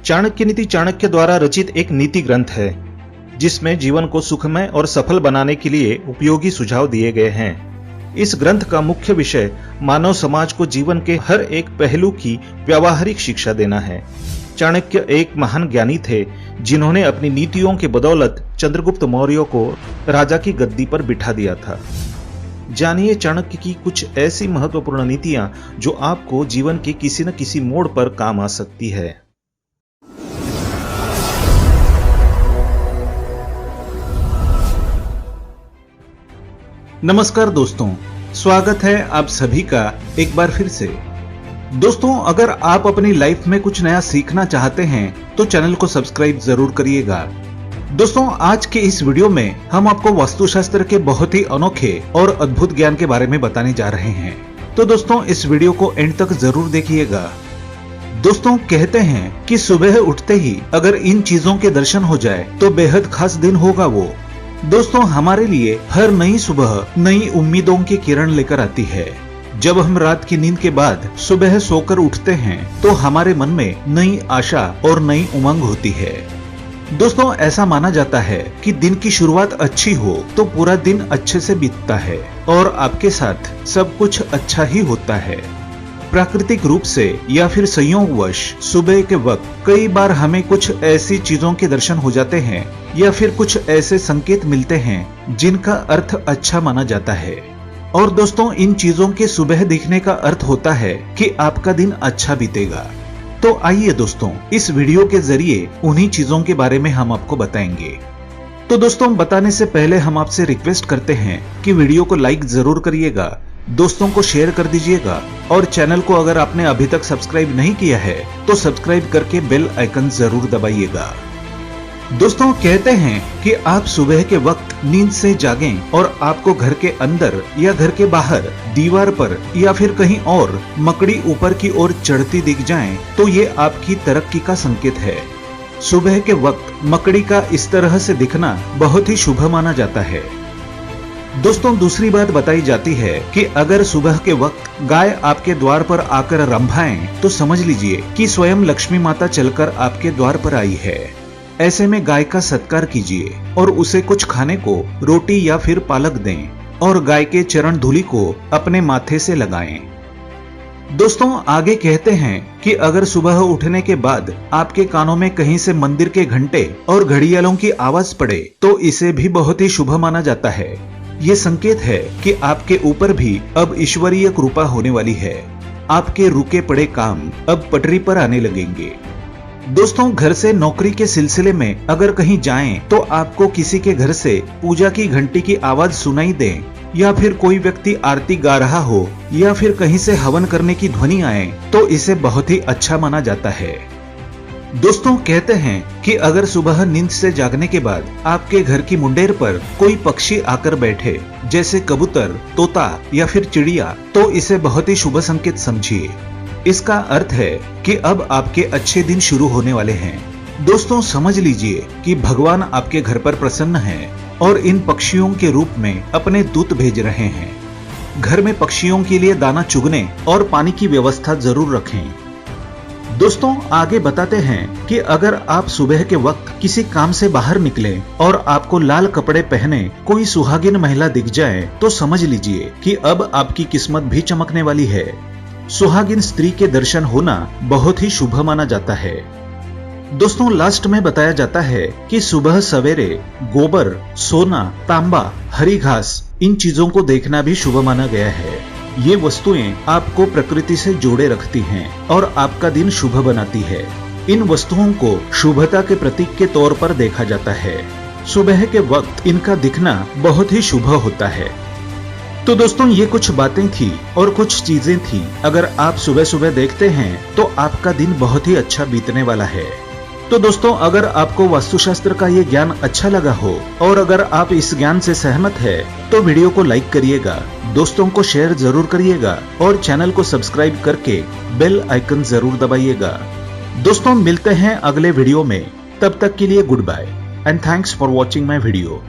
चाणक्य नीति चाणक्य द्वारा रचित एक नीति ग्रंथ है जिसमें जीवन को सुखमय और सफल बनाने के लिए उपयोगी सुझाव दिए गए हैं। इस ग्रंथ का मुख्य विषय मानव समाज को जीवन के हर एक पहलू की व्यावहारिक शिक्षा देना है। चाणक्य एक महान ज्ञानी थे जिन्होंने अपनी नीतियों के बदौलत चंद्रगुप्त मौर्य को राजा की गद्दी पर बिठा दिया था। जानिए चाणक्य की कुछ ऐसी महत्वपूर्ण नीतियां जो आपको जीवन के किसी न किसी मोड़ पर काम आ सकती है। नमस्कार दोस्तों, स्वागत है आप सभी का एक बार फिर से। दोस्तों, अगर आप अपनी लाइफ में कुछ नया सीखना चाहते हैं तो चैनल को सब्सक्राइब जरूर करिएगा। दोस्तों, आज के इस वीडियो में हम आपको वास्तुशास्त्र के बहुत ही अनोखे और अद्भुत ज्ञान के बारे में बताने जा रहे हैं। तो दोस्तों, इस वीडियो को एंड तक जरूर देखिएगा। दोस्तों, कहते हैं कि सुबह उठते ही अगर इन चीजों के दर्शन हो जाए तो बेहद खास दिन होगा वो। दोस्तों, हमारे लिए हर नई सुबह नई उम्मीदों की किरण लेकर आती है। जब हम रात की नींद के बाद सुबह सोकर उठते हैं तो हमारे मन में नई आशा और नई उमंग होती है। दोस्तों, ऐसा माना जाता है कि दिन की शुरुआत अच्छी हो तो पूरा दिन अच्छे से बीतता है और आपके साथ सब कुछ अच्छा ही होता है। प्राकृतिक रूप से या फिर संयोगवश सुबह के वक्त कई बार हमें कुछ ऐसी चीजों के दर्शन हो जाते हैं या फिर कुछ ऐसे संकेत मिलते हैं जिनका अर्थ अच्छा माना जाता है। और दोस्तों, इन चीजों के सुबह दिखने का अर्थ होता है कि आपका दिन अच्छा बीतेगा। तो आइए दोस्तों, इस वीडियो के जरिए उन्हीं चीजों के बारे में हम आपको बताएंगे। तो दोस्तों, बताने से पहले हम आपसे रिक्वेस्ट करते हैं कि वीडियो को लाइक जरूर करिएगा, दोस्तों को शेयर कर दीजिएगा और चैनल को अगर आपने अभी तक सब्सक्राइब नहीं किया है तो सब्सक्राइब करके बेल आइकन जरूर दबाइएगा। दोस्तों, कहते हैं कि आप सुबह के वक्त नींद से जागें और आपको घर के अंदर या घर के बाहर दीवार पर या फिर कहीं और मकड़ी ऊपर की ओर चढ़ती दिख जाए तो ये आपकी तरक्की का संकेत है। सुबह के वक्त मकड़ी का इस तरह से दिखना बहुत ही शुभ माना जाता है। दोस्तों, दूसरी बात बताई जाती है कि अगर सुबह के वक्त गाय आपके द्वार पर आकर रंभाएं तो समझ लीजिए कि स्वयं लक्ष्मी माता चलकर आपके द्वार पर आई है। ऐसे में गाय का सत्कार कीजिए और उसे कुछ खाने को रोटी या फिर पालक दें और गाय के चरण धूलि को अपने माथे से लगाएं। दोस्तों, आगे कहते हैं कि अगर सुबह उठने के बाद आपके कानों में कहीं से मंदिर के घंटे और घड़ियालों की आवाज पड़े तो इसे भी बहुत ही शुभ माना जाता है। ये संकेत है कि आपके ऊपर भी अब ईश्वरीय कृपा होने वाली है। आपके रुके पड़े काम अब पटरी पर आने लगेंगे। दोस्तों, घर से नौकरी के सिलसिले में अगर कहीं जाएं तो आपको किसी के घर से पूजा की घंटी की आवाज सुनाई दे या फिर कोई व्यक्ति आरती गा रहा हो या फिर कहीं से हवन करने की ध्वनि आए तो इसे बहुत ही अच्छा माना जाता है। दोस्तों, कहते हैं कि अगर सुबह नींद से जागने के बाद आपके घर की मुंडेर पर कोई पक्षी आकर बैठे जैसे कबूतर, तोता या फिर चिड़िया तो इसे बहुत ही शुभ संकेत समझिए। इसका अर्थ है कि अब आपके अच्छे दिन शुरू होने वाले हैं। दोस्तों, समझ लीजिए कि भगवान आपके घर पर प्रसन्न हैं और इन पक्षियों के रूप में अपने दूत भेज रहे हैं। घर में पक्षियों के लिए दाना चुगने और पानी की व्यवस्था जरूर रखें। दोस्तों, आगे बताते हैं कि अगर आप सुबह के वक्त किसी काम से बाहर निकले और आपको लाल कपड़े पहने कोई सुहागिन महिला दिख जाए तो समझ लीजिए कि अब आपकी किस्मत भी चमकने वाली है। सुहागिन स्त्री के दर्शन होना बहुत ही शुभ माना जाता है। दोस्तों, लास्ट में बताया जाता है कि सुबह सवेरे गोबर, सोना, तांबा, हरी घास इन चीजों को देखना भी शुभ माना गया है। ये वस्तुएं आपको प्रकृति से जोड़े रखती हैं और आपका दिन शुभ बनाती है। इन वस्तुओं को शुभता के प्रतीक के तौर पर देखा जाता है। सुबह के वक्त इनका दिखना बहुत ही शुभ होता है। तो दोस्तों, ये कुछ बातें थी और कुछ चीजें थी। अगर आप सुबह सुबह देखते हैं तो आपका दिन बहुत ही अच्छा बीतने वाला है। तो दोस्तों, अगर आपको वास्तुशास्त्र का ये ज्ञान अच्छा लगा हो और अगर आप इस ज्ञान से सहमत है तो वीडियो को लाइक करिएगा, दोस्तों को शेयर जरूर करिएगा और चैनल को सब्सक्राइब करके बेल आइकन जरूर दबाइएगा। दोस्तों, मिलते हैं अगले वीडियो में। तब तक के लिए good bye and thanks for watching my video.